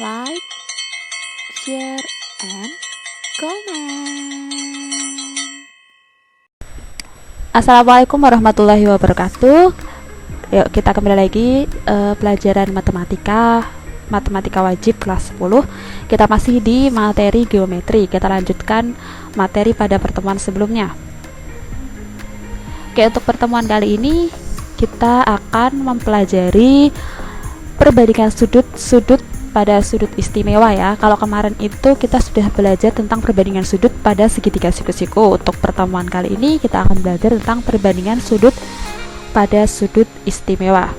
like, share, and comment. Assalamualaikum warahmatullahi wabarakatuh. Yuk kita kembali lagi pelajaran matematika wajib kelas 10. Kita masih di materi geometri. Kita lanjutkan materi pada pertemuan sebelumnya. Oke, untuk pertemuan kali ini kita akan mempelajari perbandingan sudut pada sudut istimewa ya. Kalau kemarin itu kita sudah belajar tentang perbandingan sudut pada segitiga siku-siku. Untuk pertemuan kali ini kita akan belajar tentang perbandingan sudut pada sudut istimewa.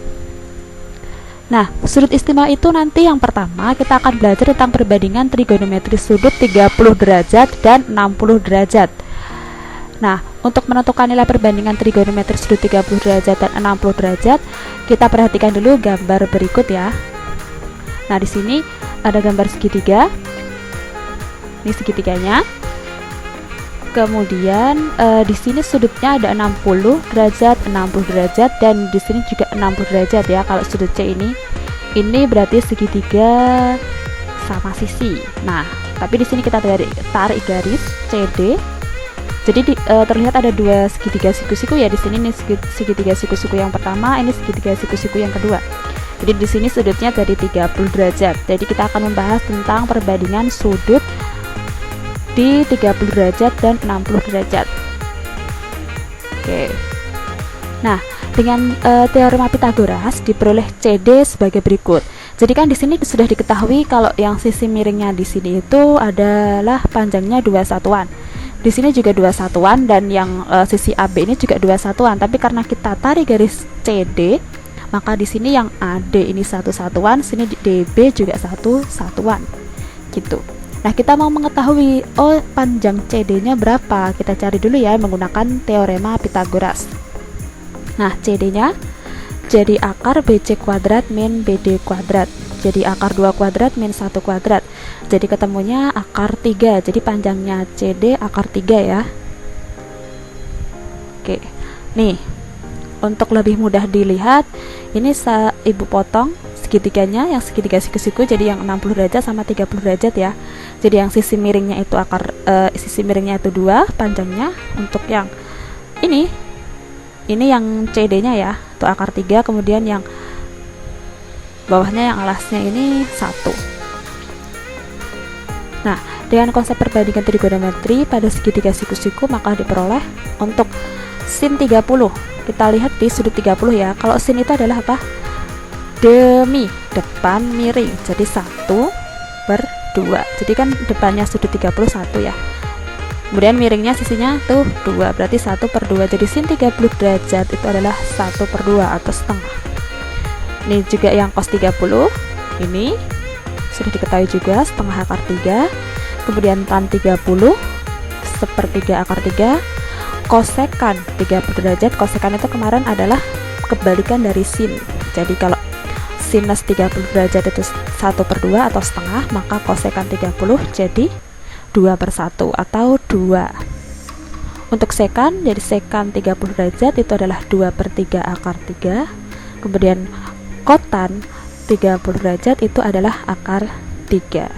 Nah, sudut istimewa itu nanti yang pertama kita akan belajar tentang perbandingan trigonometri sudut 30 derajat dan 60 derajat. Nah, untuk menentukan nilai perbandingan trigonometri sudut 30 derajat dan 60 derajat, kita perhatikan dulu gambar berikut ya. Nah, di sini ada gambar segitiga. Ini segitiganya. Kemudian di sini sudutnya ada 60 derajat, 60 derajat, dan di sini juga 60 derajat ya. Kalau sudut C ini berarti segitiga sama sisi. Nah, tapi di sini kita tarik garis CD. Jadi terlihat ada dua segitiga siku-siku ya. Di sini nih segitiga siku-siku yang pertama, ini segitiga siku-siku yang kedua. Jadi di sini sudutnya jadi 30 derajat. Jadi kita akan membahas tentang perbandingan sudut di 30 derajat dan 60 derajat. Oke. Nah, dengan teorema Pythagoras diperoleh CD sebagai berikut. Jadi kan di sini sudah diketahui kalau yang sisi miringnya di sini itu adalah panjangnya 2 satuan. Di sini juga 2 satuan dan yang sisi AB ini juga 2 satuan. Tapi karena kita tarik garis CD, maka di sini yang AD ini 1 satuan, sini DB juga 1 satuan. Gitu. Nah, kita mau mengetahui panjang CD-nya berapa? Kita cari dulu ya menggunakan teorema Pythagoras. Nah, CD-nya jadi akar BC kuadrat min BD kuadrat. Jadi akar 2 kuadrat min 1 kuadrat. Jadi ketemunya akar 3. Jadi panjangnya CD akar 3 ya. Oke. Nih, untuk lebih mudah dilihat, ini ibu potong segitiganya, yang segitiga siku-siku, jadi yang 60 derajat sama 30 derajat ya. Jadi yang sisi miringnya itu sisi miringnya itu 2 panjangnya. Untuk yang ini yang CD-nya ya, itu akar 3, kemudian yang bawahnya yang alasnya ini 1. Nah, dengan konsep perbandingan trigonometri pada segitiga siku-siku maka diperoleh untuk sin 30. Kita lihat di sudut 30 ya. Kalau sin itu adalah apa? Demi depan miring. Jadi 1/2. Jadi kan depannya sudut 30 1 ya. Kemudian miringnya sisinya tuh 2. Berarti 1/2. Jadi sin 30 derajat itu adalah 1/2 atau setengah. Ini juga yang cos 30. Ini sudah diketahui juga setengah akar 3. Kemudian tan 30 1/3 akar 3. Kosekan 30 derajat, kosekan itu kemarin adalah kebalikan dari sin. Jadi kalau sinus 30 derajat itu 1/2 atau setengah, maka kosekan 30 jadi 2/1 atau 2. Untuk sekan, jadi sekan 30 derajat itu adalah 2/3 akar 3. Kemudian kotan 30 derajat itu adalah akar 3.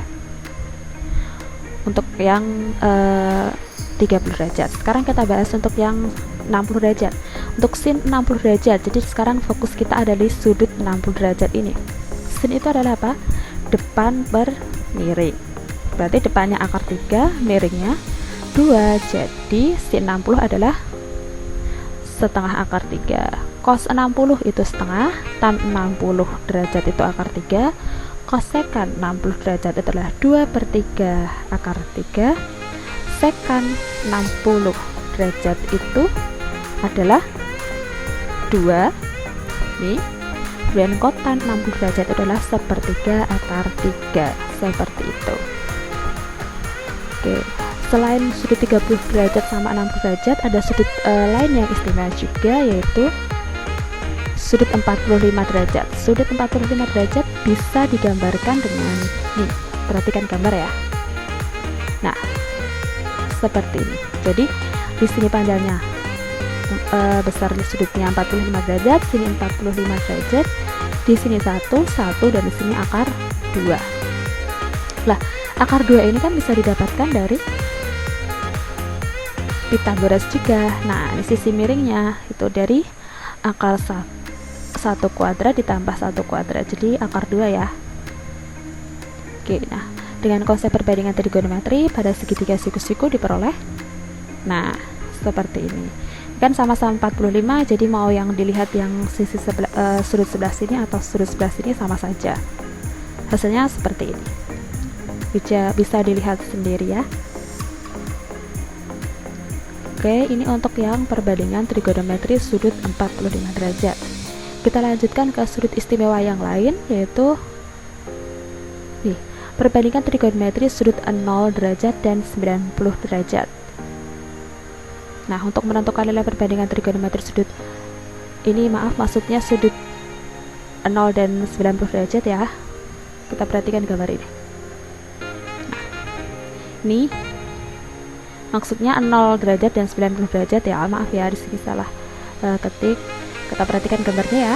Untuk yang 30 derajat. Sekarang kita bahas untuk yang 60 derajat. Untuk sin 60 derajat. Jadi sekarang fokus kita ada di sudut 60 derajat ini. Sin itu adalah apa? Depan per miring. Berarti depannya akar 3, miringnya 2. Jadi sin 60 adalah setengah akar 3. Cos 60 itu setengah, tan 60 derajat itu akar 3. Kosekan 60 derajat itu adalah 2/3 akar 3. Sekan 60 derajat itu adalah 2 nih. Kemudian kotan 60 derajat adalah 1/3 akar 3. Seperti itu. Oke, selain sudut 30 derajat sama 60 derajat, ada sudut lain yang istimewa juga, yaitu sudut 45 derajat. Sudut 45 derajat bisa digambarkan dengan nih, perhatikan gambar ya. Nah, seperti ini. Jadi di sini panjangnya besar sudutnya 45 derajat, sini 45 derajat, di sini 1, dan di sini akar 2. Lah, akar 2 ini kan bisa didapatkan dari Pythagoras juga. Nah, ini sisi miringnya itu dari akar 1 kuadrat ditambah 1 kuadrat, jadi akar 2 ya. Oke, nah dengan konsep perbandingan trigonometri pada segitiga siku-siku diperoleh, nah seperti ini kan sama-sama 45, jadi mau yang dilihat yang sisi sudut sebelah sini atau sudut sebelah sini sama saja, hasilnya seperti ini. Bisa dilihat sendiri ya. Oke, ini untuk yang perbandingan trigonometri sudut 45 derajat. Kita lanjutkan ke sudut istimewa yang lain, yaitu nih, perbandingan trigonometri sudut 0 derajat dan 90 derajat. Nah, untuk menentukan nilai perbandingan trigonometri sudut ini, maksudnya sudut 0 dan 90 derajat ya. Kita perhatikan gambar ini. Nah, ini maksudnya 0 derajat dan 90 derajat ya. Maaf ya, di sini salah ketik. Kita perhatikan gambarnya ya.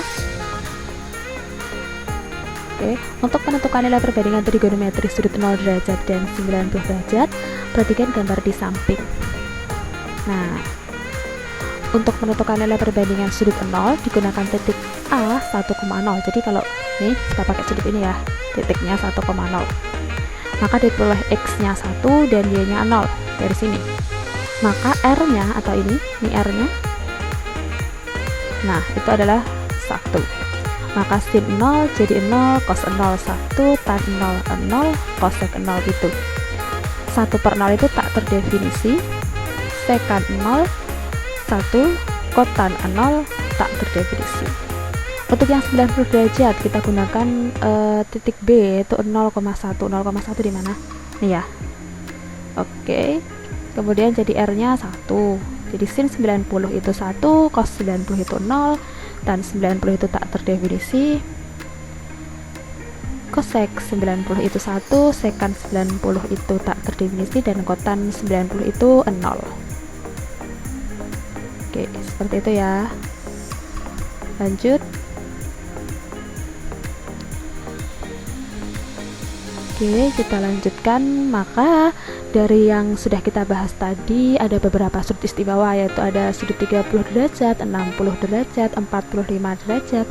Oke, untuk menentukan nilai perbandingan trigonometri sudut 0 derajat dan 90 derajat, perhatikan gambar di samping. Nah, untuk menentukan nilai perbandingan sudut 0 digunakan titik A 1,0. Jadi kalau nih kita pakai sudut ini ya, titiknya 1,0. Maka diperoleh X-nya 1 dan Y-nya 0 dari sini. Maka R-nya atau ini R-nya, nah itu adalah 1. Maka sin 0 jadi 0, cos 0 1, tan 0 0, cosec 0 gitu. 1/0 itu tak terdefinisi, sekan 0 1, kotan 0 tak terdefinisi. Untuk yang 90 derajat kita gunakan titik B, yaitu 0,1. 0,1 di mana? Nih ya. Oke. Kemudian jadi R-nya 1. Jadi sin 90 itu 1, cos 90 itu 0, tan 90 itu tak terdefinisi. Cosec 90 itu 1, sekan 90 itu tak terdefinisi, dan kotan 90 itu 0. Oke, seperti itu ya. Lanjut. Oke, kita lanjutkan. Maka dari yang sudah kita bahas tadi, ada beberapa sudut istimewa, yaitu ada sudut 30 derajat, 60 derajat, 45 derajat,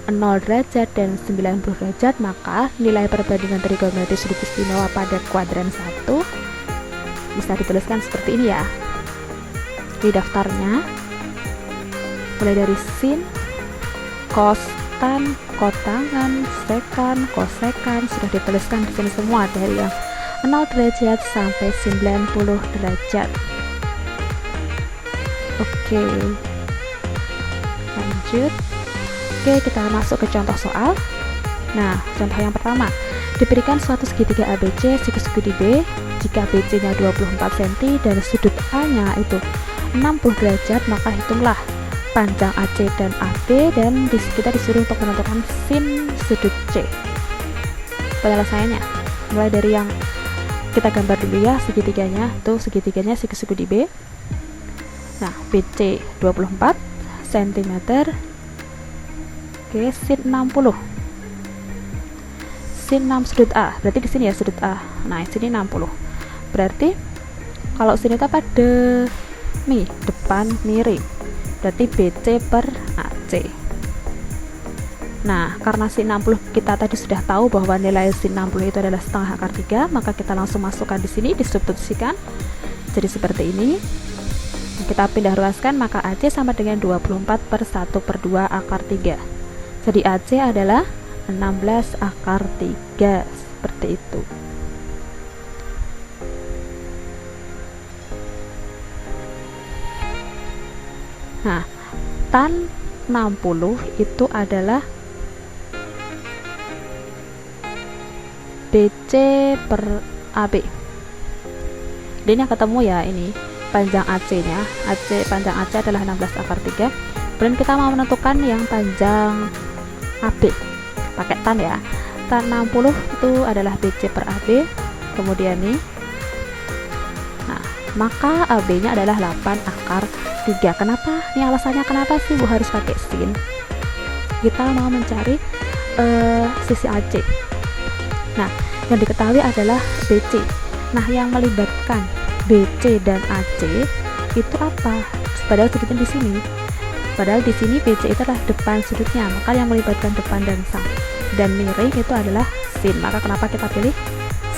0 derajat, dan 90 derajat. Maka nilai perbandingan trigonometri sudut istimewa pada kuadran 1 bisa dituliskan seperti ini ya. Di daftarnya mulai dari sin, cos, tan, kotangan, sekan, kosekan sudah dituliskan di sini semua, dari yang 0 derajat sampai 90 derajat. Oke, lanjut. Oke, kita masuk ke contoh soal. Nah, contoh yang pertama, diberikan suatu segitiga ABC siku-siku di B. Jika BC-nya 24 cm dan sudut A-nya itu 60 derajat, maka hitunglah panjang AC dan AB, dan kita disuruh untuk menentukan sin sudut C. Penyelesaiannya mulai dari yang kita gambar dulu ya, segitiganya. Tuh segitiganya siku-siku di B. Nah, BC 24 cm. Oke, sin 60. Sin 6 sudut A. Berarti di sini ya sudut A. Nah, di sini 60. Berarti kalau sin itu apa? Depan miring. Berarti BC per AC. Nah, karena sin 60 kita tadi sudah tahu bahwa nilai sin 60 itu adalah setengah akar 3, maka kita langsung masukkan di sini, disubstitusikan. Jadi seperti ini. Kita pindah ruaskan, maka AC sama dengan 24/1/2 akar 3. Jadi AC adalah 16 akar 3, seperti itu. Nah, tan 60 itu adalah BC per AB. Ini ketemu ya, ini panjang AC-nya. Panjang AC adalah 16 akar 3. Kemudian kita mau menentukan yang panjang AB. Pakai tan ya. Tan 60 itu adalah BC per AB. Kemudian nih. Nah, maka AB-nya adalah 8 akar 3. Kenapa? Ini alasannya kenapa sih Bu harus pakai sin? Kita mau mencari sisi AC. Nah, yang diketahui adalah BC. Nah, yang melibatkan BC dan AC itu apa? Padahal sudutnya di sini. Padahal di sini BC itu adalah depan sudutnya, maka yang melibatkan depan dan miring itu adalah sin. Maka kenapa kita pilih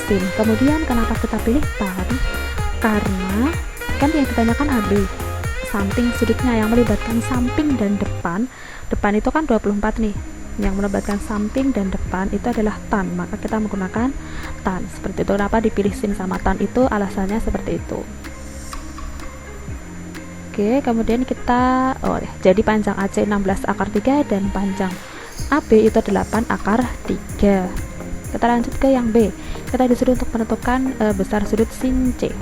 sin? Kemudian kenapa kita pilih tan? Karena kan yang ditanyakan AB, samping sudutnya yang melibatkan samping dan depan. Depan itu kan 24 nih. Yang melibatkan samping dan depan itu adalah tan, maka kita menggunakan tan. Seperti itu. Kenapa dipilih sin sama tan itu alasannya seperti itu. Oke, kemudian kita jadi panjang AC 16 akar 3 dan panjang AB itu 8 akar 3. Kita lanjut ke yang B. Kita disuruh untuk menentukan besar sudut sin C.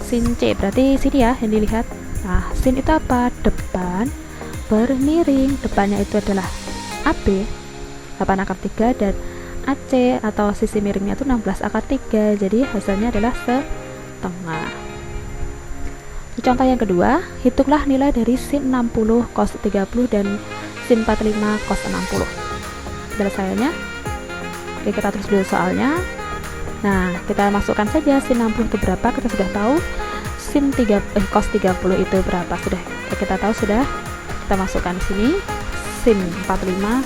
Sin C berarti sini ya yang dilihat. Nah, sin itu apa? Depan bermiring. Depannya itu adalah AB 8 akar 3 dan AC atau sisi miringnya itu 16 akar 3. Jadi hasilnya adalah setengah. Contoh yang kedua, hitunglah nilai dari sin 60 cos 30 dan sin 45 cos 60. Penyelesaiannya. Oke, kita terus dulu soalnya. Nah, kita masukkan saja sin 60 itu berapa, kita sudah tahu. Sin cos 30 itu berapa, sudah kita tahu sudah. Kita masukkan di sini sin 45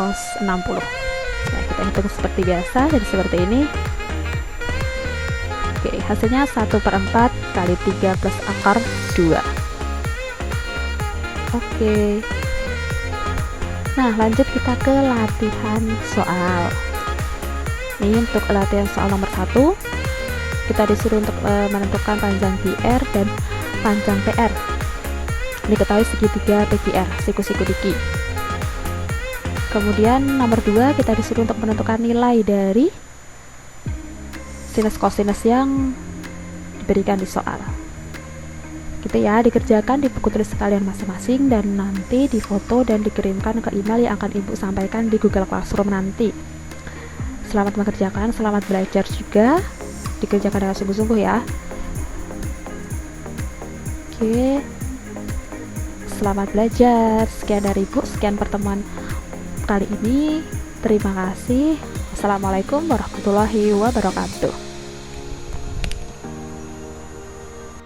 cos 60. Nah, kita hitung seperti biasa, jadi seperti ini. Oke, hasilnya 1/4 kali 3 plus akar 2. Oke. Nah, lanjut kita ke latihan soal. Ini untuk latihan soal nomor 1. Kita disuruh untuk menentukan panjang PR dan panjang PR. Diketahui segitiga PQR, siku-siku diki. Kemudian nomor 2 kita disuruh untuk menentukan nilai dari sinus kosinus yang diberikan di soal. Gitu ya, dikerjakan di buku tulis kalian masing-masing dan nanti difoto dan dikirimkan ke email yang akan ibu sampaikan di Google Classroom nanti. Selamat mengerjakan, selamat belajar juga, dikerjakan dengan sungguh-sungguh ya. Oke, selamat belajar. Sekian dari ibu, sekian pertemuan kali ini. Terima kasih. Assalamualaikum warahmatullahi wabarakatuh.